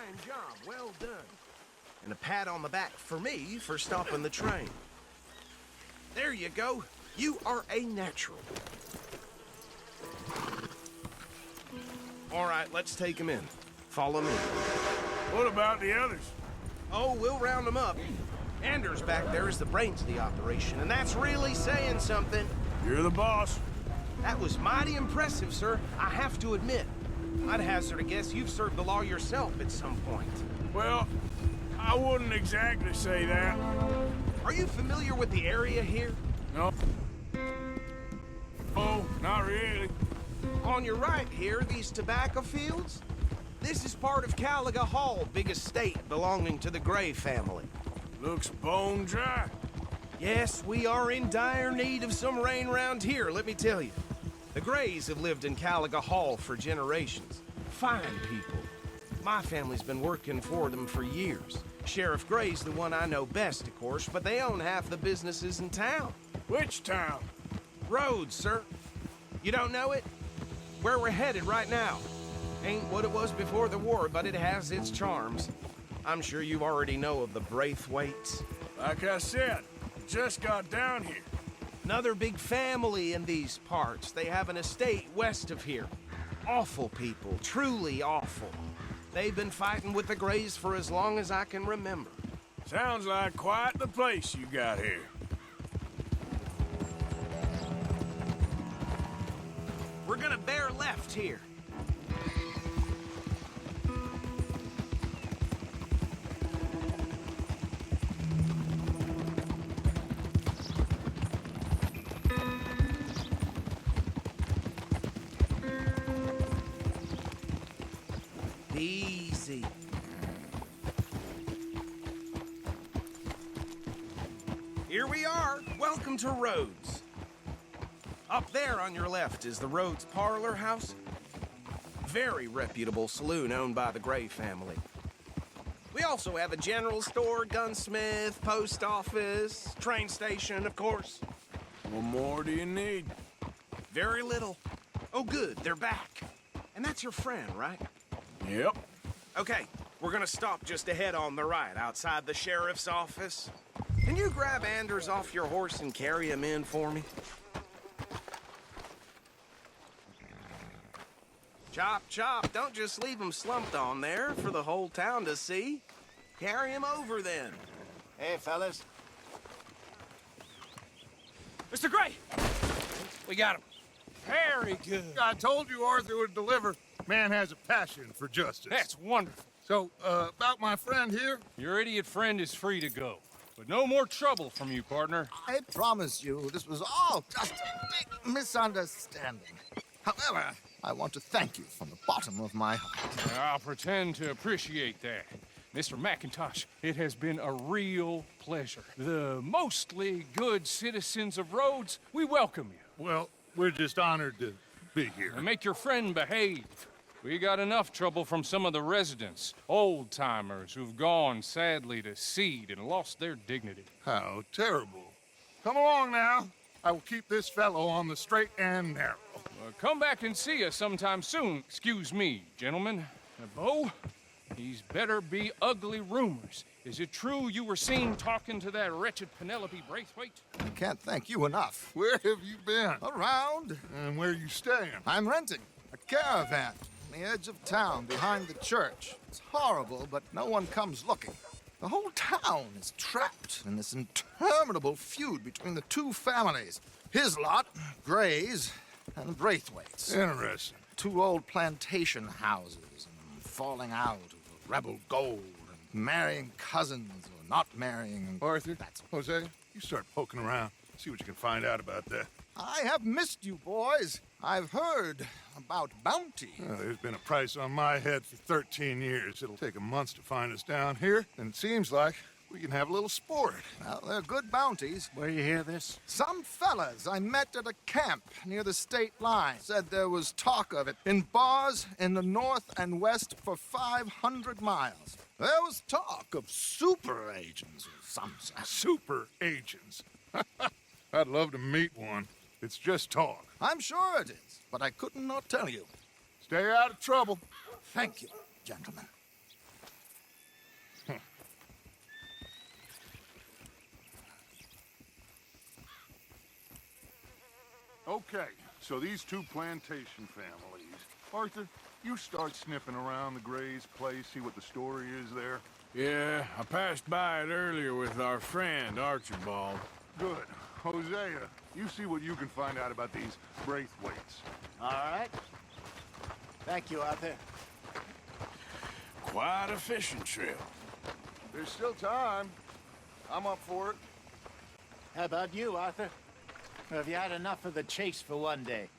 Fine job, well done. And a pat on the back for me for stopping the train. There you go. You are a natural. All right, let's take him in. Follow me. What about the others? Oh, we'll round them up. Anders back there is the brains of the operation, and that's really saying something. You're the boss. That was mighty impressive, sir. I have to admit. I'd hazard a guess you've served the law yourself at some point. Well, I wouldn't exactly say that. Are you familiar with the area here? No. Oh, not really. On your right here, these tobacco fields? This is part of Caliga Hall, big estate belonging to the Gray family. Looks bone dry. Yes, we are in dire need of some rain round here, let me tell you. The Grays have lived in Caliga Hall for generations. Fine people. My family's been working for them for years. Sheriff Gray's the one I know best, of course, but they own half the businesses in town. Which town? Rhodes, sir. You don't know it? Where we're headed right now. Ain't what it was before the war, but it has its charms. I'm sure you already know of the Braithwaites. Like I said, just got down here. Another big family in these parts. They have an estate west of here. Awful people, truly awful. They've been fighting with the Grays for as long as I can remember. Sounds like quite the place you got here. We're gonna bear left here. Easy. Here we are. Welcome to Rhodes. Up there on your left is the Rhodes Parlor House. Very reputable saloon owned by the Gray family. We also have a general store, gunsmith, post office, train station, of course. What more do you need? Very little. Oh, good, they're back. And that's your friend, right? Yep. Okay, we're gonna stop just ahead on the right, outside the sheriff's office. Can you grab Anders off your horse and carry him in for me? Chop, chop, don't just leave him slumped on there for the whole town to see. Carry him over, then. Hey, fellas. Mr. Gray! We got him. Very good. I told you Arthur would deliver. Man has a passion for justice. That's wonderful. So, about my friend here? Your idiot friend is free to go. But no more trouble from you, partner. I promise you, this was all just a big misunderstanding. However, I want to thank you from the bottom of my heart. I'll pretend to appreciate that. Mr. McIntosh, it has been a real pleasure. The mostly good citizens of Rhodes, we welcome you. Well, we're just honored to be here. And make your friend behave. We got enough trouble from some of the residents, old-timers who've gone, sadly, to seed and lost their dignity. How terrible. Come along now. I will keep this fellow on the straight and narrow. Come back and see us sometime soon. Excuse me, gentlemen. Bo, these better be ugly rumors. Is it true you were seen talking to that wretched Penelope Braithwaite? I can't thank you enough. Where have you been? Around. And where you staying? I'm renting a caravan on the edge of town behind the church. It's horrible, but no one comes looking. The whole town is trapped in this interminable feud between the two families. His lot, Gray's, and the Braithwaites. Interesting. Two old plantation houses and falling out over rebel gold and marrying cousins or not marrying. And Arthur, that's Jose, you start poking around. See what you can find out about that. I have missed you, boys. I've heard about bounty. There's been a price on my head for 13 years. It'll take a month to find us down here, and it seems like we can have a little sport. Well, they're good bounties. Where you hear this? Some fellas I met at a camp near the state line said there was talk of it in bars in the north and west for 500 miles. There was talk of super agents or some such. Super agents. I'd love to meet one. It's just talk. I'm sure it is, but I couldn't not tell you. Stay out of trouble. Thank you, gentlemen. Okay, so these two plantation families. Arthur, you start sniffing around the Gray's place, see what the story is there. Yeah, I passed by it earlier with our friend, Archibald. Good. Hosea, you see what you can find out about these Braithwaites. All right. Thank you, Arthur. Quite a fishing trip. There's still time. I'm up for it. How about you, Arthur? Or have you had enough of the chase for one day?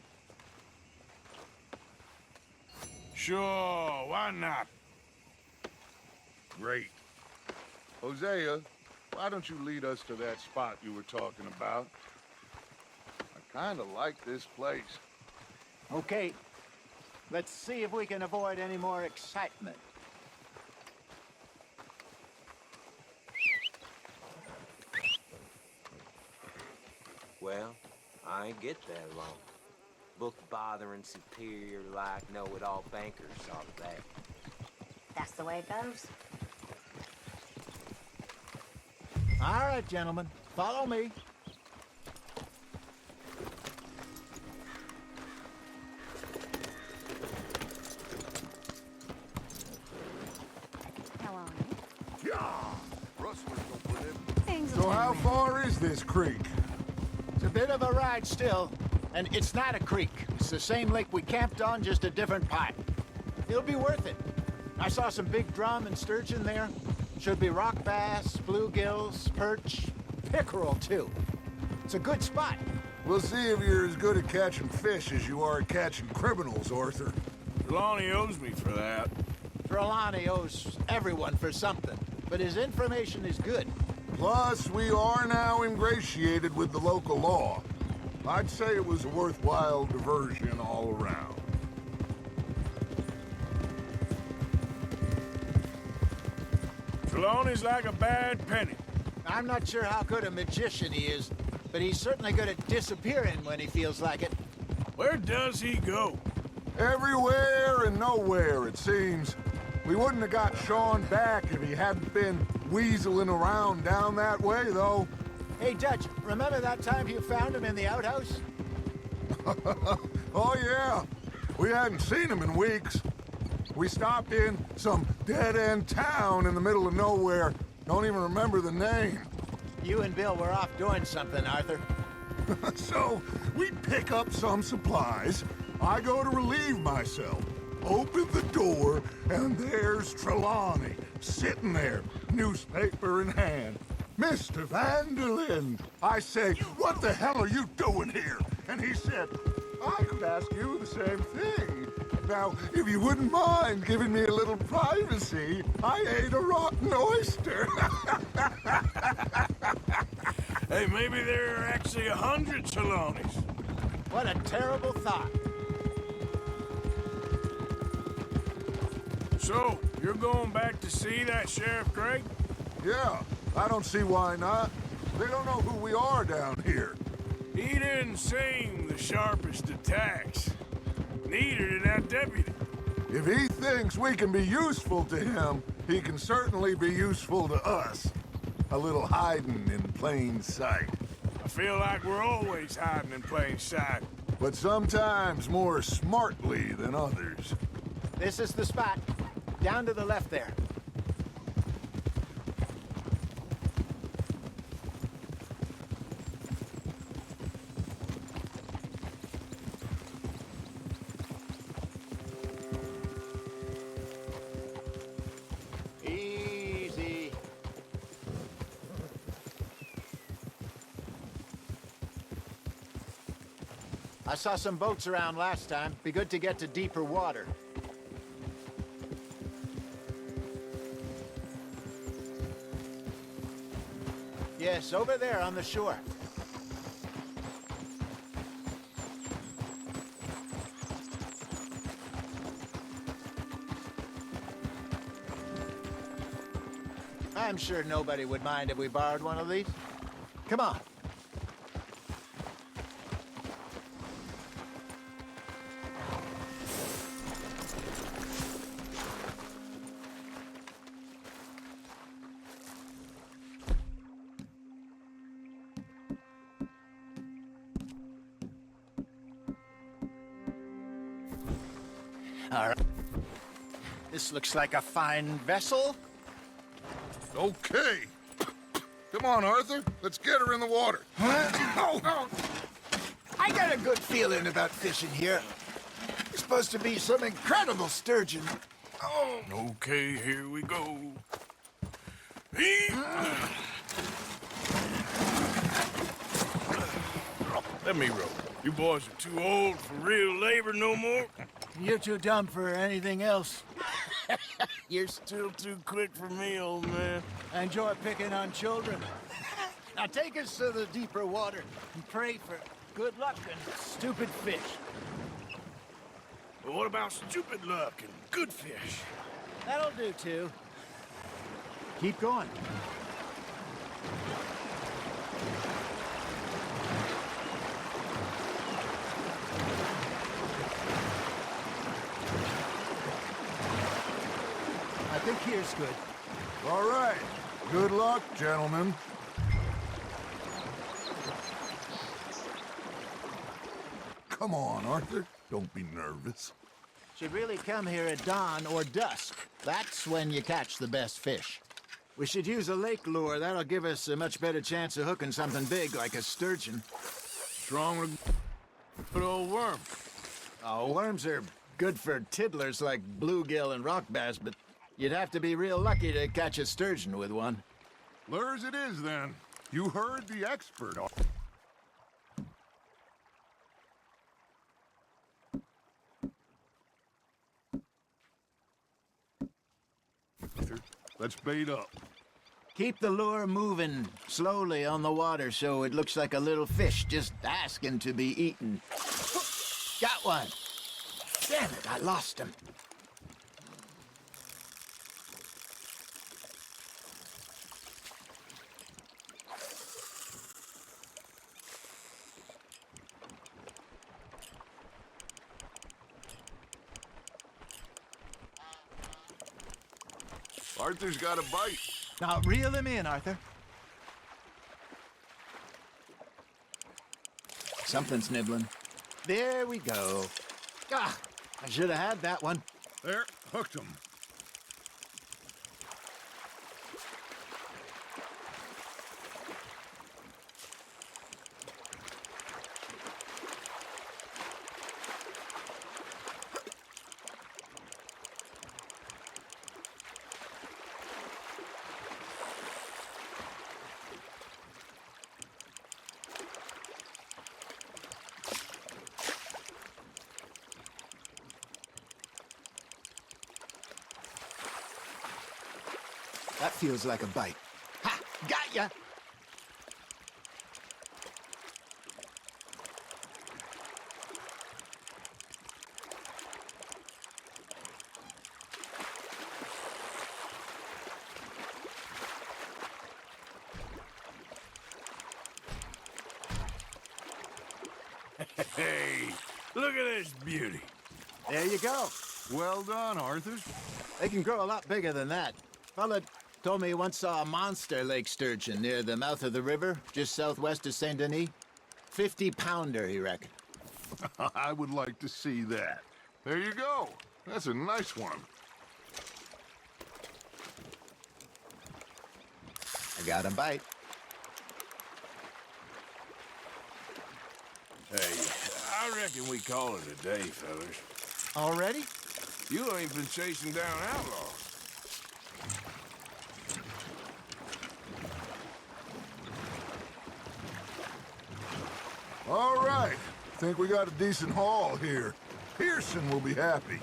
Sure, why not? Great. Hosea, why don't you lead us to that spot you were talking about? I kind of like this place. Okay. Let's see if we can avoid any more excitement. Well, I ain't get that long. Book-bothering, superior-like, know-it-all bankers saw to that. That's the way it goes. All right, gentlemen. Follow me. How are you? Things So will how turn around. far is this creek? It's a bit of a ride still, and it's not a creek. It's the same lake we camped on, just a different part. It'll be worth it. I saw some big drum and sturgeon there. Should be rock bass, bluegills, perch, pickerel too. It's a good spot. We'll see if you're as good at catching fish as you are at catching criminals, Arthur. Lonnie owes me for that. Trelawney owes everyone for something, but his information is good. Plus, we are now ingratiated with the local law. I'd say it was a worthwhile diversion all around. Trelawney's like a bad penny. I'm not sure how good a magician he is, but he's certainly good at disappearing when he feels like it. Where does he go? Everywhere and nowhere, it seems. We wouldn't have got Sean back if he hadn't been weaseling around down that way, though. Hey, Dutch, remember that time you found him in the outhouse? Oh, yeah. We hadn't seen him in weeks. We stopped in some dead-end town in the middle of nowhere. Don't even remember the name. You and Bill were off doing something, Arthur. So, we pick up some supplies. I go to relieve myself. Open the door, and there's Trelawney, sitting there, newspaper in hand. Mr. Vanderlyn! I say, what the hell are you doing here? And he said, I could ask you the same thing. Now, if you wouldn't mind giving me a little privacy, I ate a rotten oyster. Hey, maybe there are actually 100 Trelawneys. What a terrible thought. So, you're going back to see that Sheriff Gray? Yeah, I don't see why not. They don't know who we are down here. He didn't seem the sharpest attacks. Neither did that deputy. If he thinks we can be useful to him, he can certainly be useful to us. A little hiding in plain sight. I feel like we're always hiding in plain sight. But sometimes more smartly than others. This is the spot. Down to the left there. Easy. I saw some boats around last time. Be good to get to deeper water. Yes, over there on the shore. I'm sure nobody would mind if we borrowed one of these. Come on. All right. This looks like a fine vessel. Okay. Come on, Arthur. Let's get her in the water. Oh. I got a good feeling about fishing here. It's supposed to be some incredible sturgeon. Oh. Okay, here we go. Let me row. You boys are too old for real labor no more. You're too dumb for anything else. You're still too quick for me, old man. I enjoy picking on children. Now take us to the deeper water and pray for good luck and stupid fish. But what about stupid luck and good fish? That'll do, too. Keep going. I think here's good. All right. Good luck, gentlemen. Come on, Arthur. Don't be nervous. Should really come here at dawn or dusk. That's when you catch the best fish. We should use a lake lure. That'll give us a much better chance of hooking something big like a sturgeon. What's wrong with good old worm? Oh, worms are good for tiddlers like bluegill and rock bass, but you'd have to be real lucky to catch a sturgeon with one. Lures it is, then. You heard the expert. Arthur, let's bait up. Keep the lure moving slowly on the water so it looks like a little fish just asking to be eaten. Got one. Damn it, I lost him. Arthur's got a bite. Now reel him in, Arthur. Something's nibbling. There we go. Ah, I should have had that one. There, hooked him. That feels like a bite. Ha! Got ya! Hey, look at this beauty. There you go. Well done, Arthur. They can grow a lot bigger than that. Fella told me he once saw a monster lake sturgeon near the mouth of the river, just southwest of Saint Denis. 50-pounder, he reckoned. I would like to see that. There you go. That's a nice one. I got a bite. Hey, I reckon we call it a day, fellas. Already? You ain't been chasing down outlaws. All right. Think we got a decent haul here. Pearson will be happy.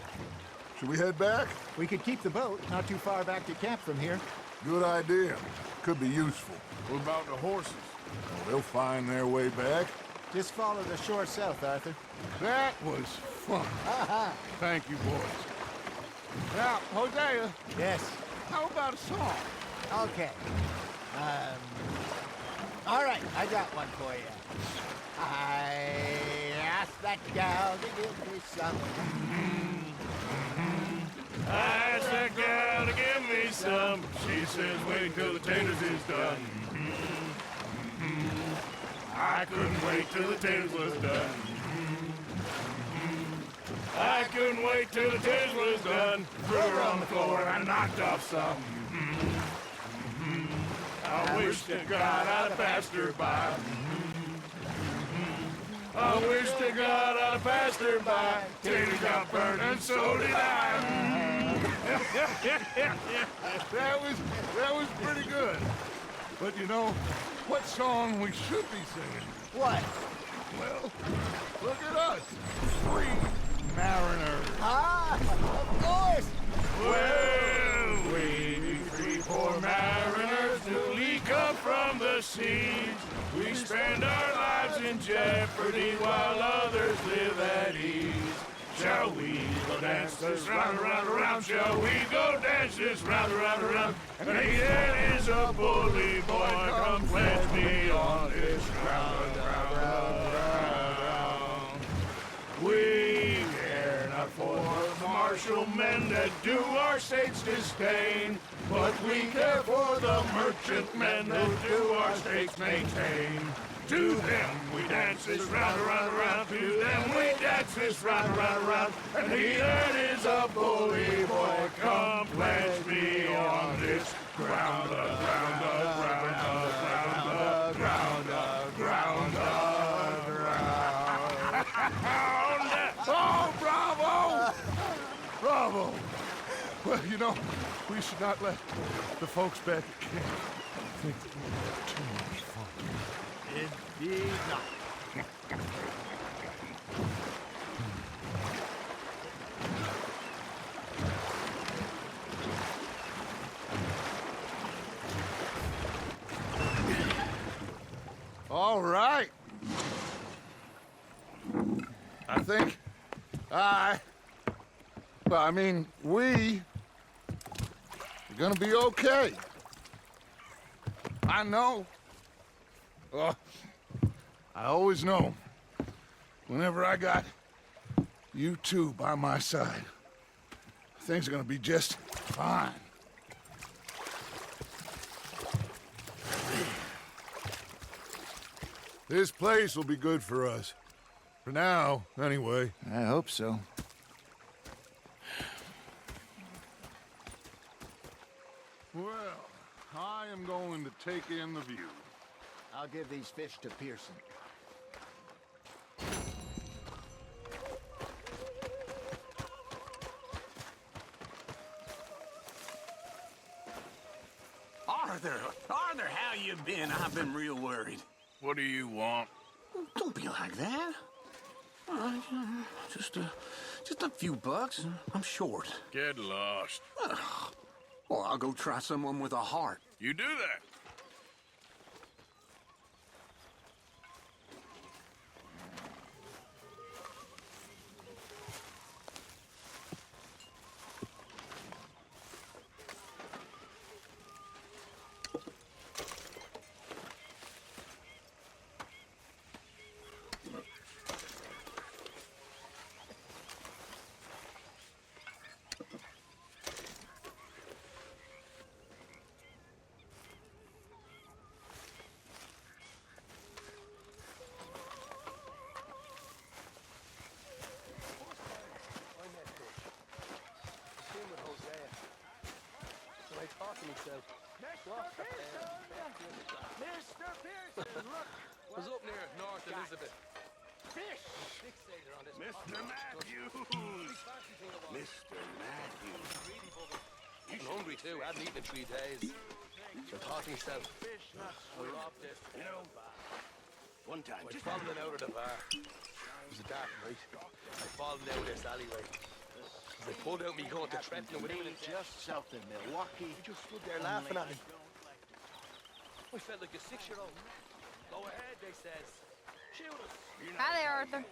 Should we head back? We could keep the boat not too far back to camp from here. Good idea. Could be useful. What about the horses? Well, they'll find their way back. Just follow the shore south, Arthur. That was fun. Aha! Thank you, boys. Now, Hosea, Yes. how about a song? Okay. All right, I got one for you. I asked that gal to give me some. I asked that gal to give me some. She says wait till the taters is done. I couldn't wait till the taters was done. I couldn't wait till the taste was done. Threw her on the floor and I knocked off some. I wish to God I'd passed her by. I wish to God I'd passed her by. Tater got burned and so did I. That was pretty good. But you know, what song we should be singing? What? Well, look at us. Free mariners. Ah, of course! Well, we three poor mariners newly come from the seas. We spend our lives in jeopardy while others live at ease. Shall we go dance this round, around, around? Shall we go dance this round, around, around? And he that is a bully boy, come pledge me on this ground, ground, ground, ground. We care not for the martial men that do our state's disdain, but we care for the merchant men that do our state's maintain. To them we dance this round, around, around. To them we dance this round, around, around. And he that is a bully boy, come pledge me on this ground, ground, ground, ground, ground, ground, ground. Oh, bravo! Bravo! Well, you know, we should not let the folks back at camp think that we have too much fun. Indeed not. All right. I think we are gonna be okay. I know. I always know. Whenever I got you two by my side, things are gonna be just fine. This place will be good for us. For now, anyway. I hope so. Well, I am going to take in the view. I'll give these fish to Pearson. Arthur, how you been? I've been real worried. What do you want? Don't be like that. Just a few bucks. I'm short. Get lost. Well, I'll go try someone with a heart. You do that. Mr. Pearson, look! Was up near North Elizabeth. Fish! Mr. Matthews! Mr. Matthews! I'm hungry too. I haven't eaten in 3 days. So I thought to myself, I robbed it. You know, one time, I followed out of the bar. It was a dark night. I followed down this alleyway. They pulled out me gun to threaten him with it. Just south of Milwaukee. He just stood there laughing at me. I felt like a 6-year-old. Go ahead, they says. Shoot us. Hi there, Arthur.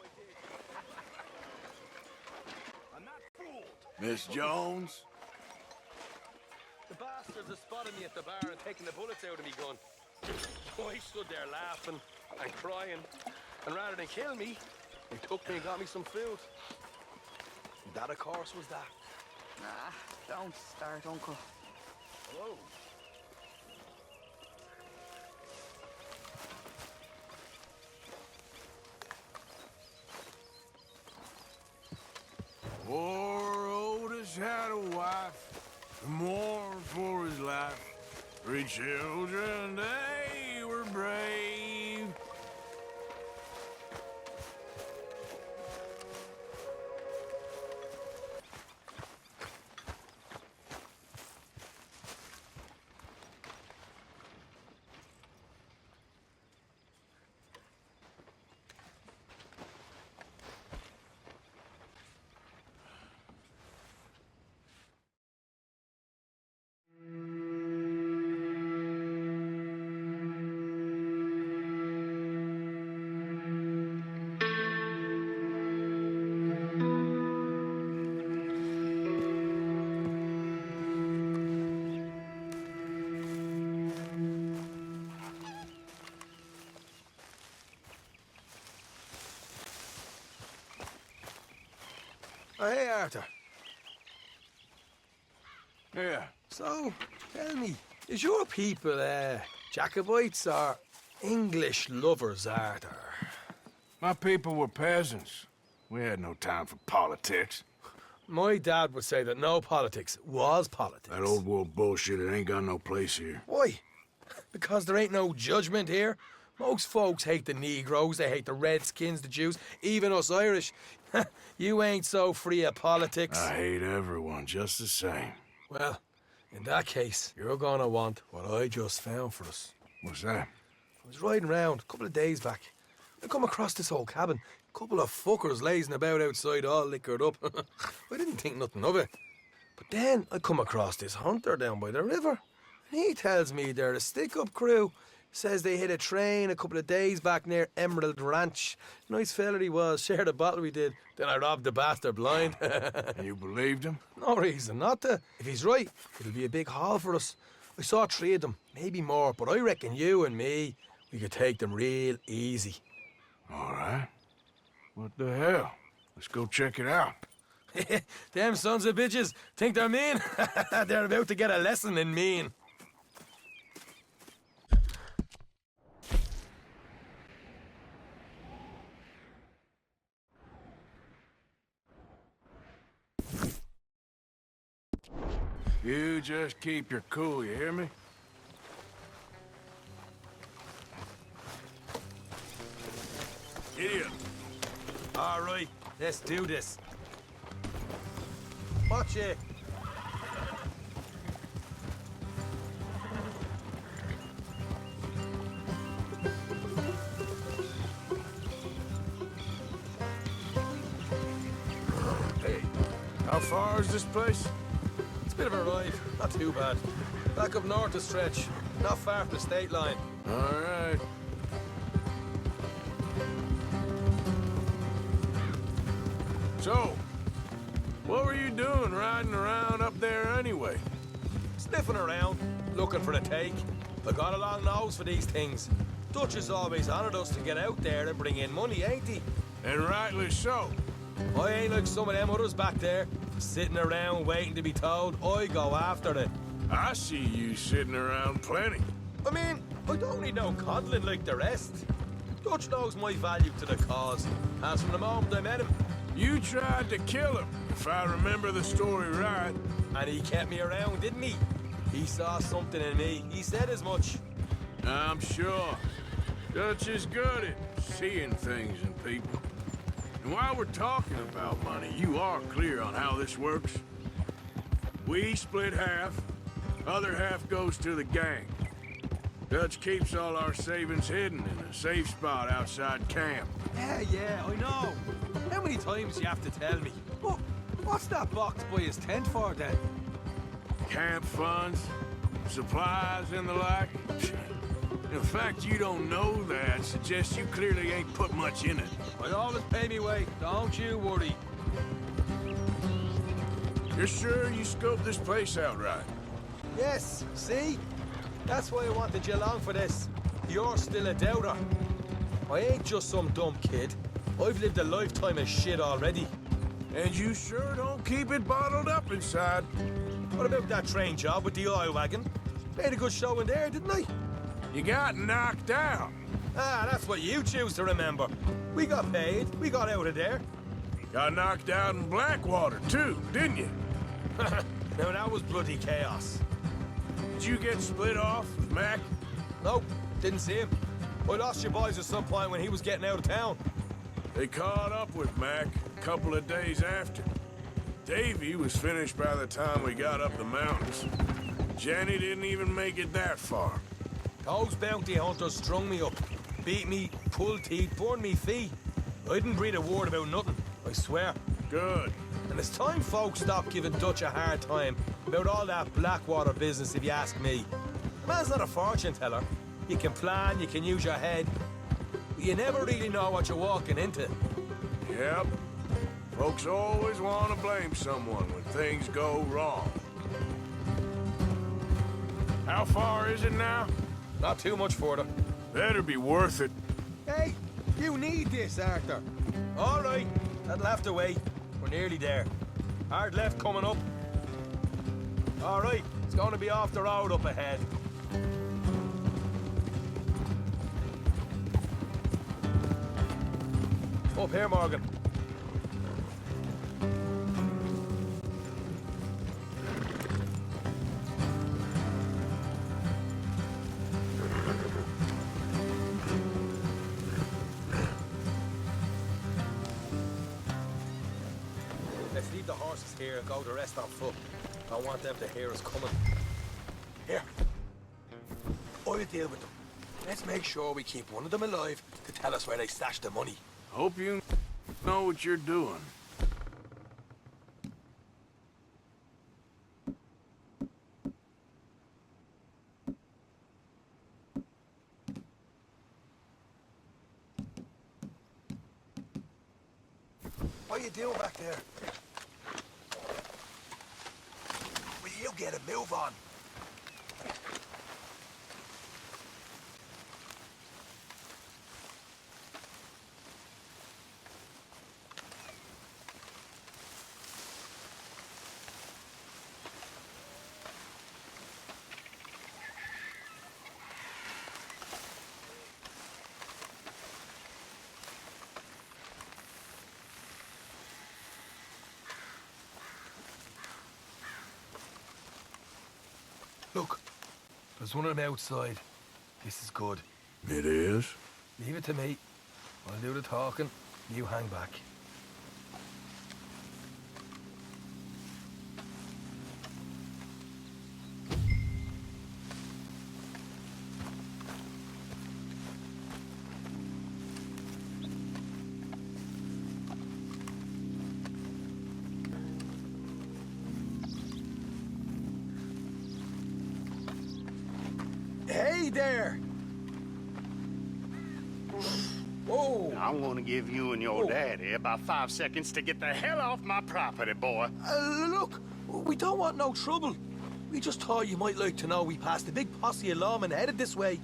I'm not fooled. Miss Jones? The bastards have spotted me at the bar and taken the bullets out of me gun. Oh, I stood there laughing and crying. And rather than kill me, they took me and got me some food. That, of course, was that. Ah, don't start, Uncle. Hello. more for his life. 3 children, they were brave. Oh, hey, Arthur. Yeah. So, tell me, is your people, Jacobites or English lovers, Arthur? My people were peasants. We had no time for politics. My dad would say that no politics was politics. That old world bullshit, it ain't got no place here. Why? Because there ain't no judgment here. Most folks hate the Negroes, they hate the Redskins, the Jews, even us Irish. You ain't so free of politics. I hate everyone just the same. Well, in that case, you're gonna want what I just found for us. What's that? I was riding around a couple of days back. I come across this old cabin. A couple of fuckers lazing about outside all liquored up. I didn't think nothing of it. But then I come across this hunter down by the river. And he tells me they're a stick-up crew. Says they hit a train a couple of days back near Emerald Ranch. Nice fella he was, shared a bottle we did. Then I robbed the bastard blind. And you believed him? No reason not to. If he's right, it'll be a big haul for us. I saw 3 of them, maybe more, but I reckon you and me, we could take them real easy. All right. What the hell? Let's go check it out. Them sons of bitches think they're mean. They're about to get a lesson in mean. You just keep your cool, you hear me? Giddy up. All right, let's do this. Watch it. Hey, how far is this place? It's a bit of a ride, not too bad. Back up north a stretch, not far from the state line. All right. So, what were you doing riding around up there anyway? Sniffing around, looking for a take. I got a long nose for these things. Dutch has always honoured us to get out there and bring in money, ain't he? And rightly so. I ain't like some of them others back there, sitting around waiting to be told. I go after it. I see you sitting around plenty. I mean, I don't need no coddling like the rest. Dutch knows my value to the cause, as from the moment I met him. You tried to kill him, if I remember the story right. And he kept me around, didn't he? He saw something in me. He said as much. I'm sure. Dutch is good at seeing things in people. And while we're talking about money, you are clear on how this works? We split half, other half goes to the gang. Dutch keeps all our savings hidden in a safe spot outside camp. Yeah, I know. How many times you have to tell me? Oh, what's that box by his tent for, then? Camp funds, supplies, and the like. The fact you don't know that suggests you clearly ain't put much in it. I always pay me way, don't you worry. You're sure you scoped this place out right? Yes, see? That's why I wanted you along for this. You're still a doubter. I ain't just some dumb kid. I've lived a lifetime of shit already. And you sure don't keep it bottled up inside. What about that train job with the oil wagon? Made a good show in there, didn't I? You got knocked out. Ah, that's what you choose to remember. We got paid. We got out of there. Got knocked out in Blackwater, too, didn't you? Now that was bloody chaos. Did you get split off with Mac? Nope, didn't see him. I lost your boys at some point when he was getting out of town. They caught up with Mac a couple of days after. Davy was finished by the time we got up the mountains. Jenny didn't even make it that far. Those bounty hunters strung me up, beat me, pulled teeth, burned me feet. I didn't breathe a word about nothing, I swear. Good. And it's time folks stopped giving Dutch a hard time about all that Blackwater business, if you ask me. The man's not a fortune teller. You can plan, you can use your head, but you never really know what you're walking into. Yep. Folks always want to blame someone when things go wrong. How far is it now? Not too much further. Better be worth it. Hey, you need this, Arthur. All right, that'll have to wait. We're nearly there. Hard left coming up. All right, it's going to be off the road up ahead. Up here, Morgan. Let's leave the horses here and go the rest on foot. I don't want them to hear us coming. Here. I'll deal with them. Let's make sure we keep one of them alive to tell us where they stashed the money. Hope you know what you're doing. What are you doing back there? Will you get a move on? Look, there's one of them outside. This is good. It is? Leave it to me. I'll do the talking. You hang back. Hey there! Whoa! I'm gonna give you and your daddy about 5 seconds to get the hell off my property, boy. Look, we don't want no trouble. We just thought you might like to know we passed a big posse of lawmen headed this way.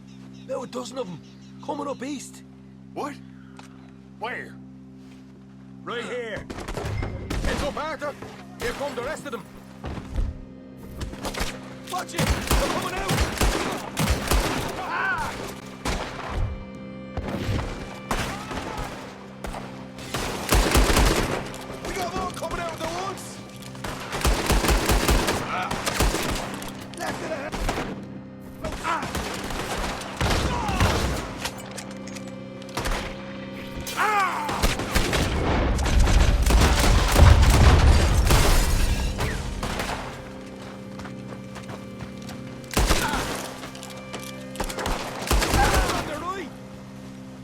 About a dozen of them, coming up east. What? Where? Right here. Heads up, Arthur. Here come the rest of them. Watch it! They're coming out! Ah! We got more coming out at once! Left it ahead! Ah!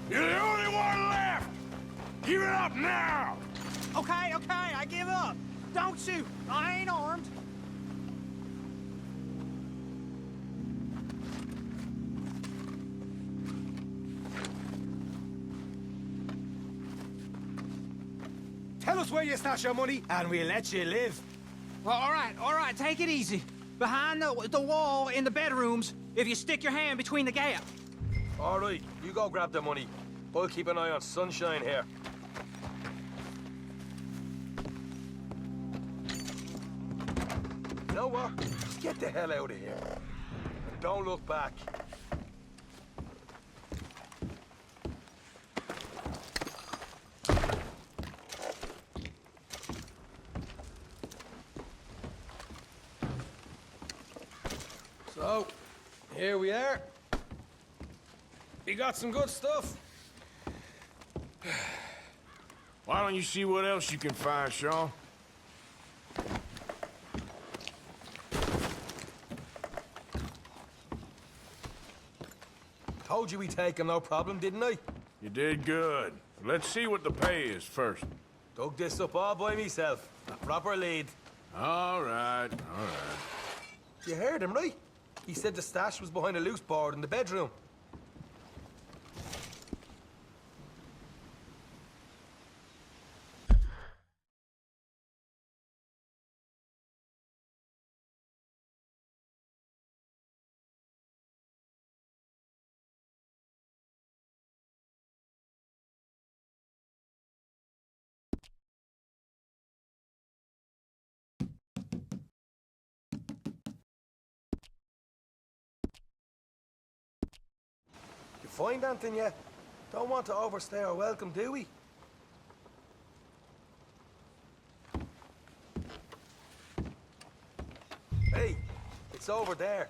You're the only one left! Give it up now! Okay, I give up. Don't shoot. I ain't armed. Tell us where you stash your money, and we'll let you live. Well, all right, take it easy. Behind the wall in the bedrooms, if you stick your hand between the gap. All right, you go grab the money. I'll keep an eye on Sunshine here. You know what? Just get the hell out of here. And don't look back. So, here we are. We got some good stuff. Why don't you see what else you can find, Sean? Told you we'd take him, no problem, didn't I? You did good. Let's see what the pay is first. Dug this up all by myself. A proper lead. All right, all right. You heard him, right? He said the stash was behind a loose board in the bedroom. You find anything yet? Don't want to overstay our welcome, do we? Hey, it's over there.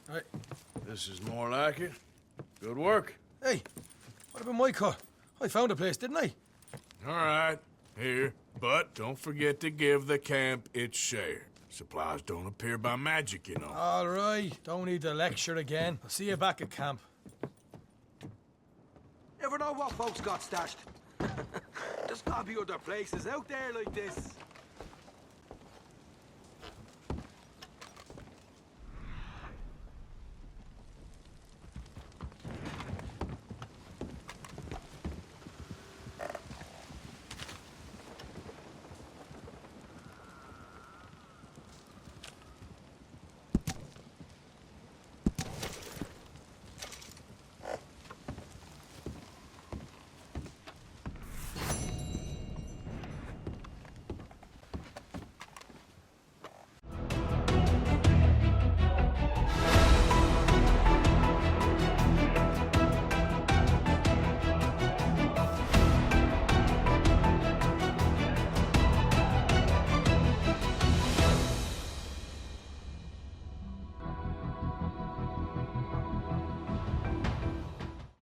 Right. This is more like it. Good work. Hey, what about my car? I found a place, didn't I? All right, here. But don't forget to give the camp its share. Supplies don't appear by magic, you know. All right, don't need the lecture again. I'll see you back at camp. Never know what folks got stashed. There's gotta be other places out there like this.